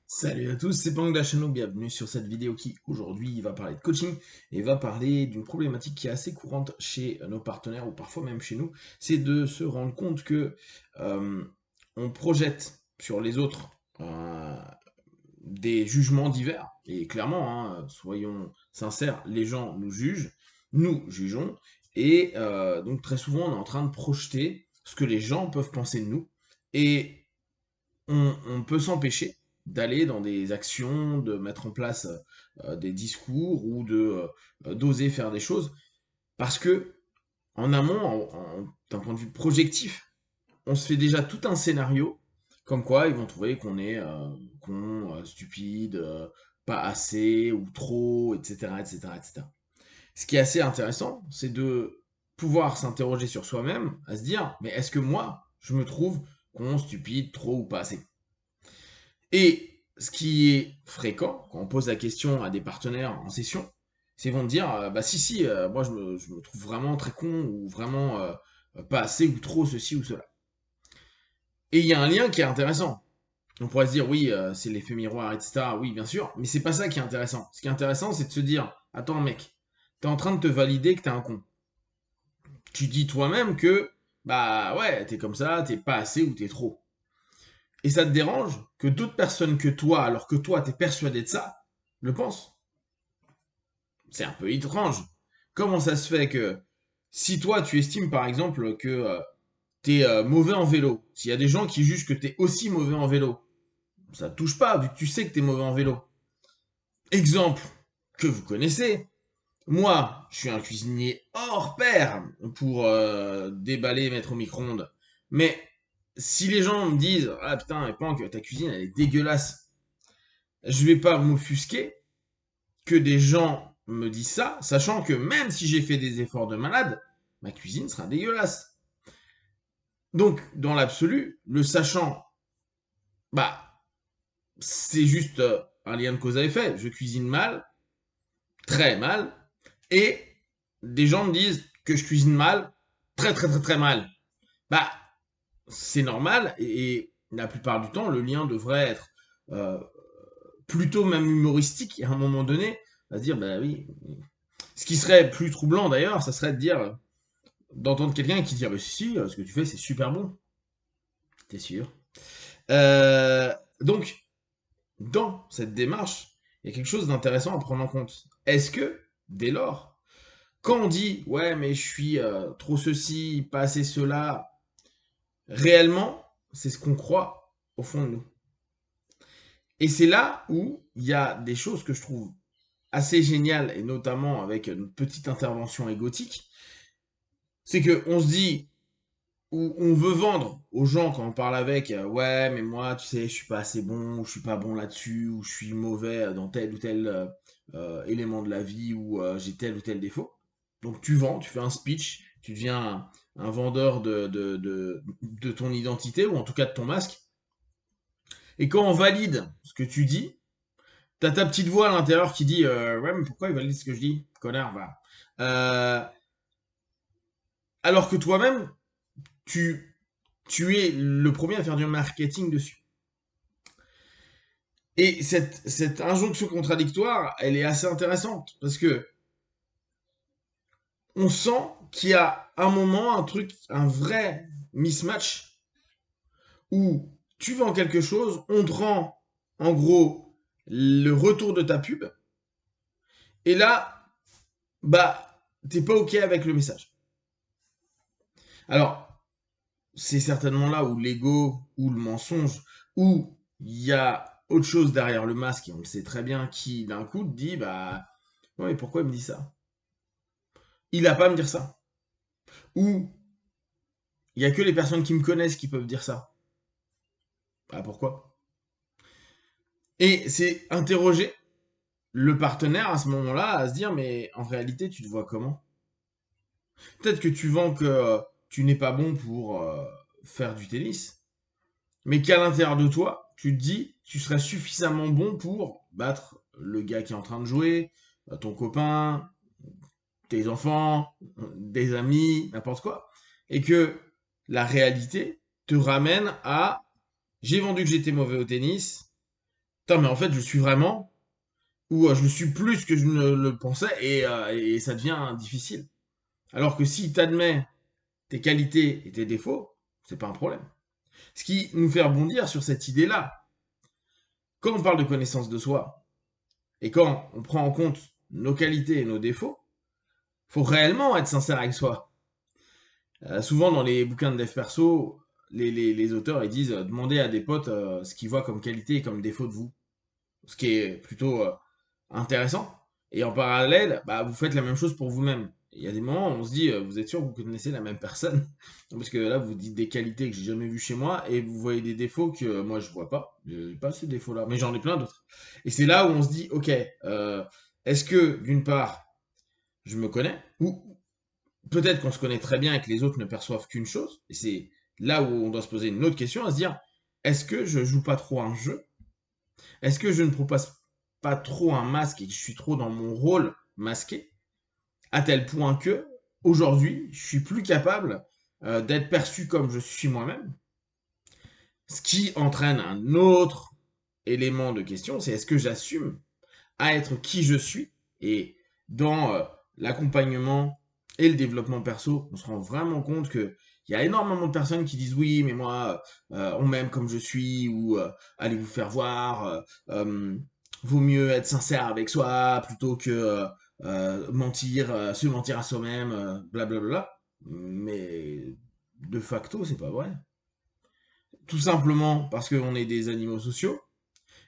Salut à tous, c'est Pang Dachano, bienvenue sur cette vidéo qui aujourd'hui va parler de coaching et va parler d'une problématique qui est assez courante chez nos partenaires ou parfois même chez nous, c'est de se rendre compte que euh, on projette sur les autres des jugements divers et clairement, hein, soyons sincères, les gens nous jugent, nous jugeons et donc très souvent on est en train de projeter ce que les gens peuvent penser de nous et on peut s'empêcher d'aller dans des actions, de mettre en place des discours ou de d'oser faire des choses parce que en amont, d'un point de vue projectif, on se fait déjà tout un scénario comme quoi ils vont trouver qu'on est con, stupide, pas assez ou trop, etc., etc., etc. Ce qui est assez intéressant, c'est de pouvoir s'interroger sur soi-même, à se dire, mais est-ce que moi, je me trouve con, stupide, trop ou pas assez? Et ce qui est fréquent, quand on pose la question à des partenaires en session, c'est qu'ils vont te dire, bah si, moi je me trouve vraiment très con, ou vraiment pas assez, ou trop ceci ou cela. Et il y a un lien qui est intéressant. On pourrait se dire, oui, c'est l'effet miroir, etc. Oui, bien sûr, mais c'est pas ça qui est intéressant. Ce qui est intéressant, c'est de se dire, attends mec, t'es en train de te valider que t'es un con. Tu dis toi-même que, bah ouais, t'es comme ça, t'es pas assez ou t'es trop. Et ça te dérange que d'autres personnes que toi, alors que toi, t'es persuadé de ça, le pensent. C'est un peu étrange. Comment ça se fait que si toi, tu estimes par exemple que t'es mauvais en vélo, s'il y a des gens qui jugent que t'es aussi mauvais en vélo, ça te touche pas vu que tu sais que t'es mauvais en vélo. Exemple que vous connaissez, moi, je suis un cuisinier hors pair pour déballer et mettre au micro-ondes. Mais si les gens me disent ah putain, Pank, ta cuisine elle est dégueulasse, je vais pas m'offusquer que des gens me disent ça, sachant que même si j'ai fait des efforts de malade, ma cuisine sera dégueulasse. Donc, dans l'absolu, le sachant, bah, c'est juste un lien de cause à effet. Je cuisine mal, très mal, et des gens me disent que je cuisine mal, très très très très mal. Bah, c'est normal, et la plupart du temps, le lien devrait être euh, plutôt même humoristique à un moment donné, à se dire, bah oui. Ce qui serait plus troublant d'ailleurs, ça serait de dire, d'entendre quelqu'un qui dit ah bah si, ce que tu fais c'est super bon. T'es sûr? Donc, dans cette démarche, il y a quelque chose d'intéressant à prendre en compte. Est-ce que, dès lors, quand on dit ouais mais je suis trop ceci, pas assez cela, réellement, c'est ce qu'on croit au fond de nous. Et c'est là où il y a des choses que je trouve assez géniales, et notamment avec une petite intervention égotique, c'est que on se dit où on veut vendre aux gens quand on parle avec, ouais, mais moi, tu sais, je suis pas assez bon, ou je suis pas bon là-dessus, ou je suis mauvais dans tel ou tel élément de la vie, ou j'ai tel ou tel défaut. Donc tu vends, tu fais un speech, tu deviens un vendeur de ton identité, ou en tout cas de ton masque. Et quand on valide ce que tu dis, t'as ta petite voix à l'intérieur qui dit ouais, mais pourquoi il valide ce que je dis? Connard, va. Euh, alors que toi-même, tu, tu es le premier à faire du marketing dessus. Et cette injonction contradictoire, elle est assez intéressante parce que on sent qu'il y a un moment, un truc, un vrai mismatch où tu vends quelque chose, on te rend en gros le retour de ta pub, et là, bah, t'es pas ok avec le message. Alors, c'est certainement là où l'ego, ou le mensonge, ou il y a autre chose derrière le masque, et on le sait très bien, qui d'un coup te dit, bah, ouais, mais pourquoi il me dit ça? Il a pas à me dire ça. Ou il y a que les personnes qui me connaissent qui peuvent dire ça. Ah, pourquoi? Et c'est interroger le partenaire à ce moment-là à se dire, mais en réalité, tu te vois comment? Peut-être que tu vends que tu n'es pas bon pour faire du tennis, mais qu'à l'intérieur de toi, tu te dis, tu serais suffisamment bon pour battre le gars qui est en train de jouer, ton copain, tes enfants, des amis, n'importe quoi. Et que la réalité te ramène à j'ai vendu que j'étais mauvais au tennis, putain, mais en fait, je suis vraiment, ou je le suis plus que je ne le pensais, et ça devient difficile. Alors que si tu admets tes qualités et tes défauts, c'est pas un problème. Ce qui nous fait rebondir sur cette idée-là, quand on parle de connaissance de soi, et quand on prend en compte nos qualités et nos défauts, faut réellement être sincère avec soi. Souvent dans les bouquins de dev perso, les auteurs ils disent demandez à des potes ce qu'ils voient comme qualité et comme défaut de vous. Ce qui est plutôt intéressant. Et en parallèle, bah, vous faites la même chose pour vous-même. Il y a des moments où on se dit, vous êtes sûr que vous connaissez la même personne? Parce que là, vous dites des qualités que j'ai jamais vues chez moi et vous voyez des défauts que moi je vois pas. J'ai pas ces défauts-là, mais j'en ai plein d'autres. Et c'est là où on se dit, ok, est-ce que d'une part, je me connais ou peut-être qu'on se connaît très bien et que les autres ne perçoivent qu'une chose. Et c'est là où on doit se poser une autre question, à se dire, est-ce que je joue pas trop un jeu? Est-ce que je ne propose pas trop un masque et que je suis trop dans mon rôle masqué, à tel point que, aujourd'hui, je suis plus capable d'être perçu comme je suis moi-même, ce qui entraîne un autre élément de question, c'est est-ce que j'assume à être qui je suis. Et dans l'accompagnement et le développement perso, on se rend vraiment compte que il y a énormément de personnes qui disent oui, mais moi, on m'aime comme je suis, ou allez vous faire voir, vaut mieux être sincère avec soi plutôt que mentir, se mentir à soi-même, blablabla. Mais de facto, c'est pas vrai. Tout simplement parce qu'on est des animaux sociaux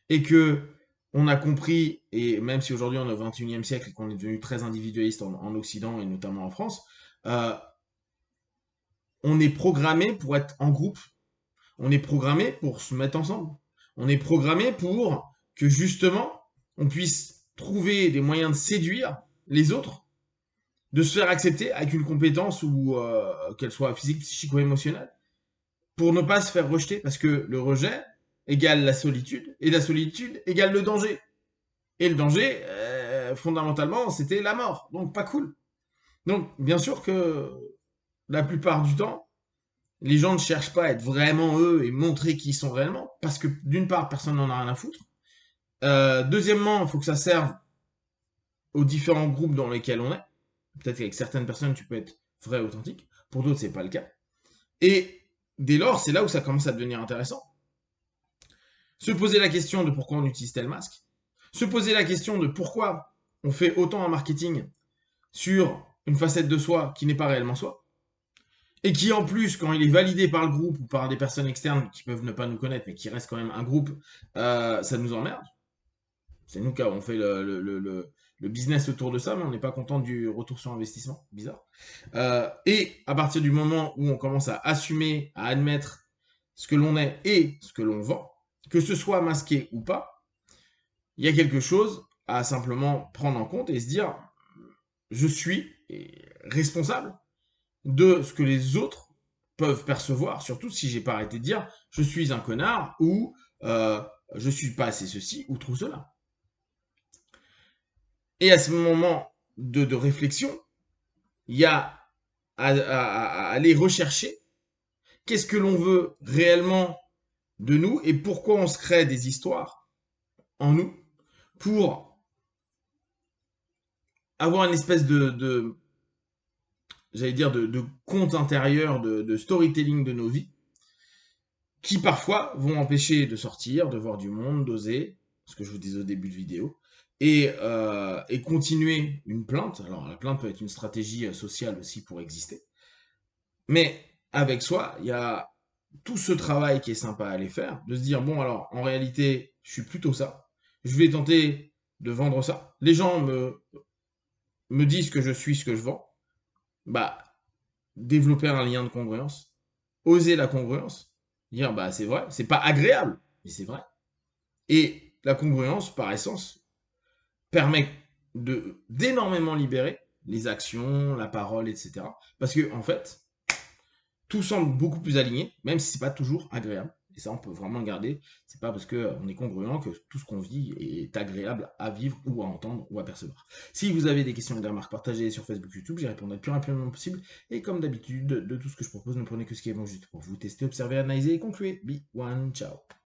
et que on a compris, et même si aujourd'hui on est au XXIe siècle et qu'on est devenu très individualiste en Occident et notamment en France, euh, on est programmé pour être en groupe, on est programmé pour se mettre ensemble, on est programmé pour que justement on puisse trouver des moyens de séduire les autres, de se faire accepter avec une compétence ou qu'elle soit physique, psychique ou émotionnelle, pour ne pas se faire rejeter, parce que le rejet égale la solitude, et la solitude égale le danger. Et le danger, fondamentalement, c'était la mort. Donc, pas cool. Donc, bien sûr que la plupart du temps, les gens ne cherchent pas à être vraiment eux et montrer qui ils sont réellement. Parce que, d'une part, personne n'en a rien à foutre. Deuxièmement, il faut que ça serve aux différents groupes dans lesquels on est. Peut-être qu'avec certaines personnes, tu peux être vrai, authentique. Pour d'autres, c'est pas le cas. Et dès lors, c'est là où ça commence à devenir intéressant. Se poser la question de pourquoi on utilise tel masque. Se poser la question de pourquoi on fait autant en marketing sur une facette de soi qui n'est pas réellement soi, et qui en plus, quand il est validé par le groupe ou par des personnes externes qui peuvent ne pas nous connaître, mais qui reste quand même un groupe, ça nous emmerde. C'est nous qui avons fait le business autour de ça, mais on n'est pas content du retour sur investissement. Bizarre. Et à partir du moment où on commence à assumer, à admettre ce que l'on est et ce que l'on vend, que ce soit masqué ou pas, il y a quelque chose à simplement prendre en compte et se dire, je suis responsable de ce que les autres peuvent percevoir, surtout si j'ai pas arrêté de dire je suis un connard ou je suis pas assez ceci ou trop cela. Et à ce moment de réflexion, il y a à aller rechercher qu'est-ce que l'on veut réellement de nous et pourquoi on se crée des histoires en nous pour avoir une espèce de j'allais dire, de conte intérieur, de storytelling de nos vies, qui parfois vont empêcher de sortir, de voir du monde, d'oser, ce que je vous disais au début de vidéo, et continuer une plainte. Alors la plainte peut être une stratégie sociale aussi pour exister, mais avec soi, il y a tout ce travail qui est sympa à aller faire, de se dire, bon alors, en réalité, je suis plutôt ça, je vais tenter de vendre ça. Les gens me disent que je suis ce que je vends, bah, développer un lien de congruence, oser la congruence, dire bah c'est vrai, c'est pas agréable, mais c'est vrai. Et la congruence, par essence, permet d'énormément libérer les actions, la parole, etc. Parce que en fait, tout semble beaucoup plus aligné, même si c'est pas toujours agréable. Et ça, on peut vraiment le garder. C'est pas parce qu'on est congruent que tout ce qu'on vit est agréable à vivre ou à entendre ou à percevoir. Si vous avez des questions et des remarques, partagées sur Facebook, YouTube, j'y répondrai le plus rapidement possible. Et comme d'habitude, de tout ce que je propose, ne prenez que ce qui est bon juste pour vous tester, observer, analyser et conclure. Be one, ciao.